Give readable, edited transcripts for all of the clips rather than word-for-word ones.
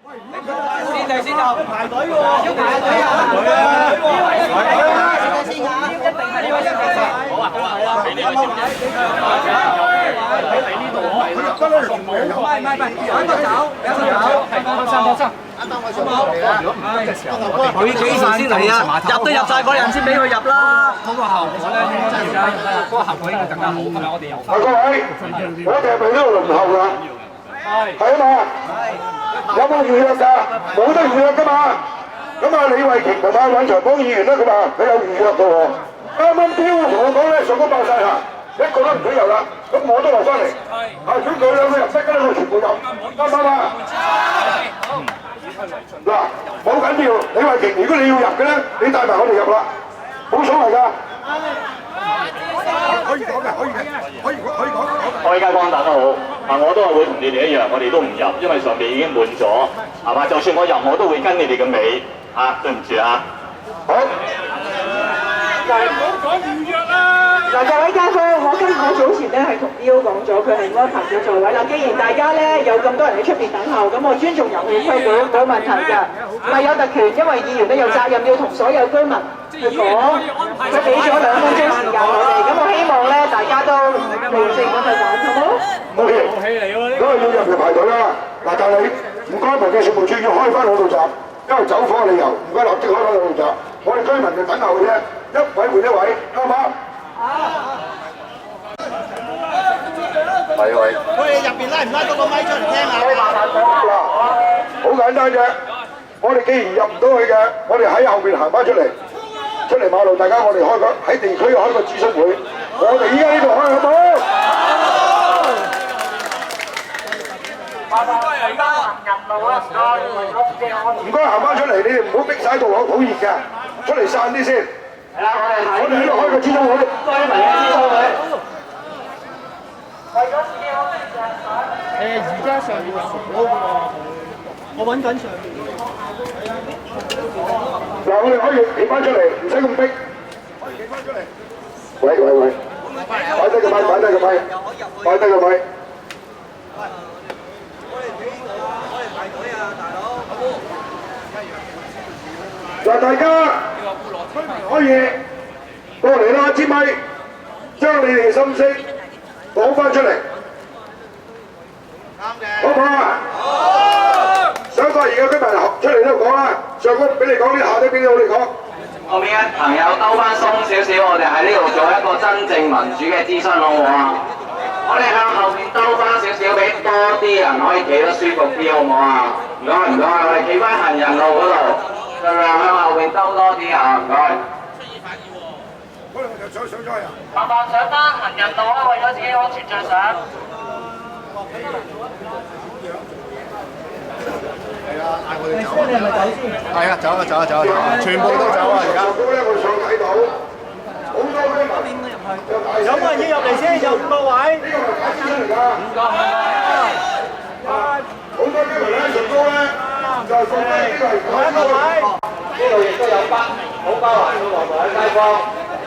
先就排隊喎，要排隊啊！先㗎，一定係呢位先排晒。好啊好啊，俾呢位先。喺呢度佢入得咧，唔係，有一個走，放心。佢幾時先嚟啊？入都入曬嗰人先俾佢入啦。嗰個效果咧，真係嗰個效果應該更加好。係咪我哋有？各位，我哋係咪都要輪候啦？係啊嘛。有冇預約㗎？冇得預約㗎嘛。咁啊，李慧瓊同埋尹長邦議員咧，佢話佢有預約㗎喎。啱啱彪同我講咧，上高爆晒啦，一個都唔俾入啦。咁我都落翻嚟。係，如果佢兩個入得㗎咧，我全部入。啱唔啱啊？嗱，冇緊要，李慧瓊，如果你要入嘅咧，你帶埋我哋入啦，冇所謂㗎。可以講嘅，可以講。各位街坊大家好，我都係會同你哋一樣，我哋都唔入，因為上面已經滿咗，係嘛？就算我入，我都會跟你哋嘅尾，對唔住啊。好。唔好講預約啦！嗱，各位街坊，我早前咧係同 D.O. 講咗，佢係安排咗座位啦。既然大家咧有咁多人喺出邊等候，咁我尊重遊戲規矩冇問題㗎。唔係有特權，因為議員咧有責任要同所有居民去講，佢俾咗2分鐘時間我哋，咁我希望咧大家都理性咁去玩，好冇？冇氣嚟喎，咁啊要入嚟排隊啦。嗱，但係唔該民政事務處要開翻我度閘，因為走火嘅理由，唔該立即開翻我度閘。我哋居民就等候嘅啫，一位換一位，啱唔啱？係。佢哋入邊拉唔拉到個咪出嚟聽啊？嗱，好簡單啫。我哋既然入唔到去嘅，我哋喺後邊行翻出嚟馬路，大家我哋開個喺地區開個諮詢會。我哋依家呢度開好冇？唔該行翻出嚟，你哋唔好逼晒度，好熱㗎，出嚟散啲先。係啦，我哋喺度開個諮詢會，居民嘅諮詢會。而家上面熟嗰個，我揾緊上面。嗱，我哋可以企翻出嚟，唔使咁逼。可以企翻出嚟。喂，擺低個咪。嗱，大家可以過嚟啦，支咪，將你哋嘅心聲講翻出嚟，好唔好啊？好。想發言嘅居民出嚟都講啦，上高俾你講啲，下低俾我哋講。後面嘅朋友兜翻鬆少少，我哋喺呢度做一個真正民主嘅諮詢，好唔好啊？我哋向後面兜翻少少，俾多啲人可以企得舒服啲，好唔好啊？唔該，我哋企翻行人路嗰度，盡量向後面兜多啲啊！唔該。麻煩上翻行人路啊，為咗自己安全着想。係啊，嗌我哋走。你係咪走先？係啊，走，全部都走啊！而家。我上睇到好多居民入去。有冇人要入嚟先？有5個位。呢個係解釋出嚟㗎。5個。好多居民咧，上高咧就係放低呢個係1個位。呢度亦都有好包環嘅黃台街坊。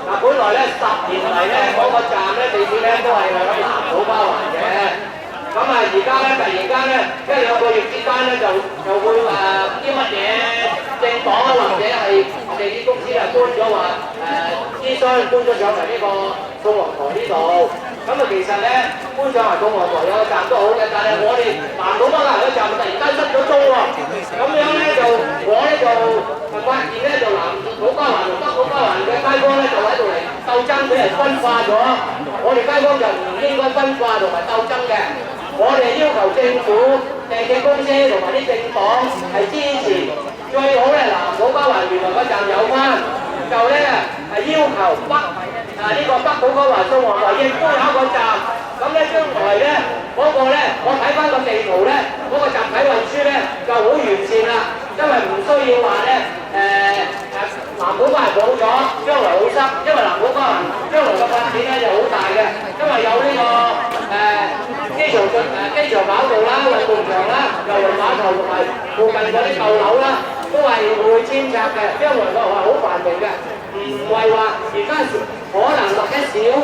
嗱，本來咧10年嚟咧，嗰個站咧地鐵咧都係向南好包環嘅。咁啊，而家咧突然間咧1-2個月之間咧就會唔知乜嘢政黨啊，或者係地鐵公司啊搬咗話諮詢搬咗上嚟呢個鳳凰台呢度。咁啊，其實咧搬上嚟鳳凰台有個站都好嘅，但係我哋南島北個站突然間失咗蹤喎。咁樣咧就我咧就發現咧就南島包環同北島包環嘅街坊咧就喺度嚟鬥爭，俾人分化咗。我哋街坊就唔應該分化同埋鬥爭嘅。我哋要求政府、地鐵公司同埋啲政黨係支持，最好咧南島包環原來個站有翻，就咧係要求呢個北島包環鳳凰台亦都有一個站，咁咧將來咧嗰個咧我睇翻個地圖咧，嗰個集體運輸咧就好完善啦，因為唔需要話咧南島包環冇咗，將來好塞，因為南島包環將來嘅發展咧就好大嘅，因為有呢個機場跑道啦、運動場啦、郵輪碼頭同埋附近嗰啲舊樓啦，都係會遷拆嘅，將來個係好繁榮嘅，唔係話而家可能落一少少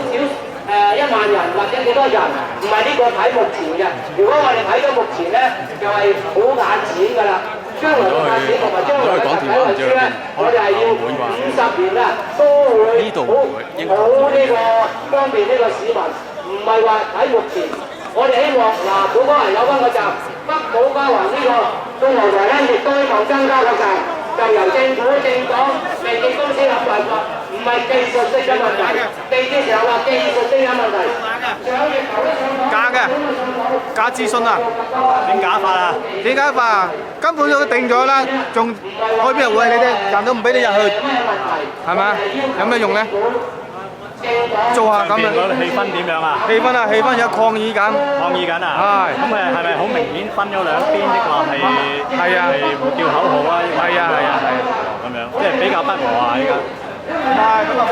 1萬人或者幾多人，唔係呢個睇目前嘅。如果我哋睇咗目前咧，就係好眼淺㗎啦。將來嘅發展同埋將來嘅實體運輸咧，我哋係要50年啊，都會好呢個方便呢個市民，唔係話睇目前。我哋希望嗱，土瓜灣有翻個站，北土瓜灣呢個中途台咧，亦都希望增加個站，就由政府、政黨、地鐵公司諗辦法，唔係技術性嘅問題。地鐵時候話技術性嘅問題，上月頭都上到。假嘅，假諮詢啊！點假法啊？點假法啊？根本都定咗啦，仲開邊日會？你哋人都唔俾你入去，係咪？有咩用咧？做下咁樣。氣氛點樣啊？氣氛啊，氣氛有抗議緊。抗議緊啊！係。咁係咪好明顯分咗兩邊？抑或係叫口號啊？係啊。咁樣，即係比較不和啊！依家。係咁啊！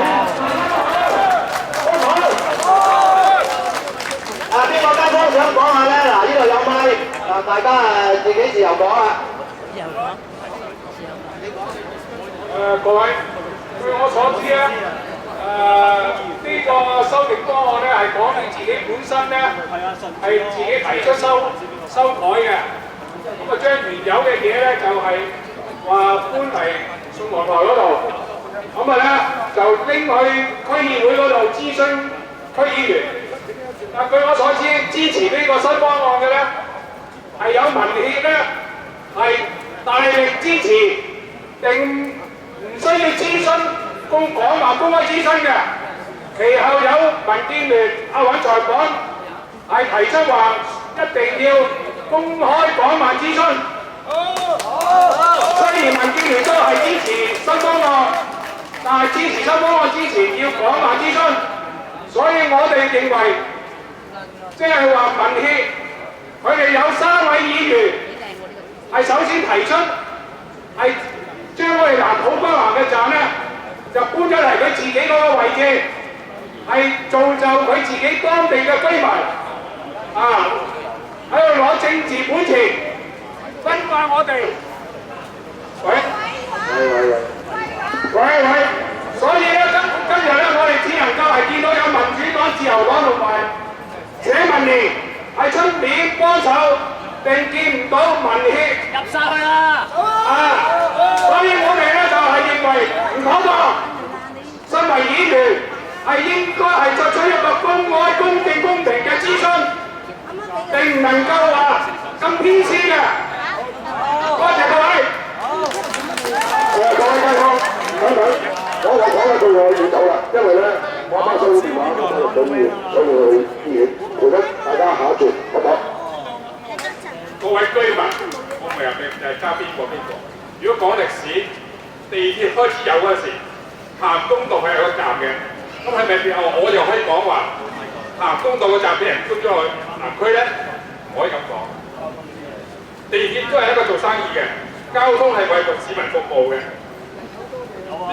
邊個街坊想講下咧？嗱，呢度有咪，大家自己自由講啊。各位，據我所知咧，呢個修訂方案咧係講你自己本身咧係自己提出修改嘅，咁啊將原有嘅嘢咧就係話搬嚟宋皇台嗰度，咁啊咧就拎去區議會嗰度諮詢區議員。但據我所知，支持呢個新方案嘅咧係有民協咧係大力支持，定唔需要諮詢公開諮詢嘅。其後有民建聯阿尹才講係提出話一定要公開廣泛諮詢。雖然民建聯都係支持新方案，但係支持新方案之前要廣泛諮詢，所以我哋認為。即係話民協，佢哋有3位議員係首先提出係將我哋南土瓜灣嘅站咧就搬咗嚟佢自己嗰個位置，係造就佢自己當地嘅居民喺度攞政治本錢分化我哋。喂，所以咧今日咧我哋只能夠係見到有民主黨、自由黨同埋社民連喺出面幫手，定見唔到民協入晒去啦！所以我哋咧就係認為唔妥當。身為議員係應該係作出一個公開、公正、公平嘅諮詢，定唔能夠話咁偏私嘅。多謝各位。各位街坊，等，我講一句我要走啦，因為咧我媽收電話，我就到醫院，所以我去醫院。陪得大家下一節，好唔好？各位居民，我唔係入邊就係加邊個。如果講歷史，地鐵開始有嗰時，鹹豐道係有個站嘅，咁係咪我就可以講話鹹豐道個站俾人搬咗去南區咧？唔可以咁講。地鐵都係一個做生意嘅，交通係為市民服務嘅。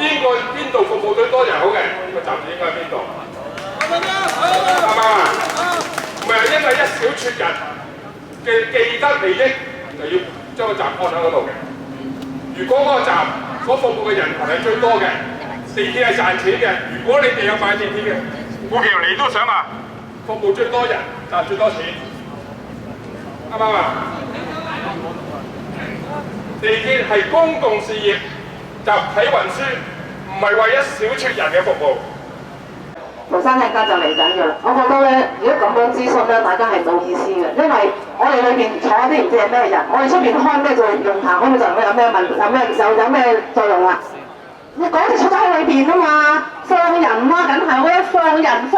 邊度服務最多人好嘅，呢個站應該喺邊度？啱唔啱啊？唔係因為一小撮人嘅既得利益就要將個站安喺嗰度嘅。如果嗰個站所服務嘅人群係最多嘅，地鐵係賺錢嘅。如果你哋有買地鐵嘅，我其實你都想啊，服務最多人賺最多錢，啱唔啱啊？地鐵係公共事業，集體運輸，唔係為一小撮人嘅服務。陶生聽家就嚟緊㗎啦，我覺得咧，如果咁樣諮詢咧，大家係冇意思嘅，因為我哋裏邊坐啲唔知係咩人，我哋出邊開咩做論壇，咁就有咩問，有咩作用啦？你嗰啲坐咗喺裏邊啊嘛，放人啦，梗係我一放人入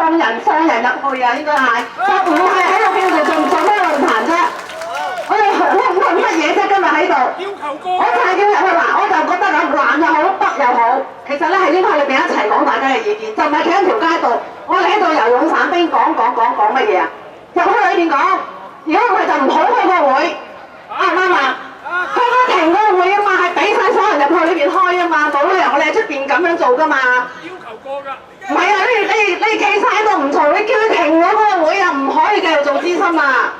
去啊，應該係，就唔係喺度叫做做咩論壇啫？我哋論乜嘢啫？今日喺度，我就係叫入去嗱，我就覺得咁南又好，北又好，其實咧係應該喺裏邊一齊講大家嘅意見，就唔係企喺條街度，我哋喺度游勇散兵講乜嘢啊？入去裏邊講，如果唔係就唔好開個會，啱唔啱啊？開個停個會啊嘛，係俾晒所有人入去裏邊開啊嘛，冇理由我哋喺出邊咁樣做噶嘛。要求過㗎。唔係啊，你企晒喺度唔嘈，你叫佢停咗嗰個會啊，唔可以繼續做諮詢啊。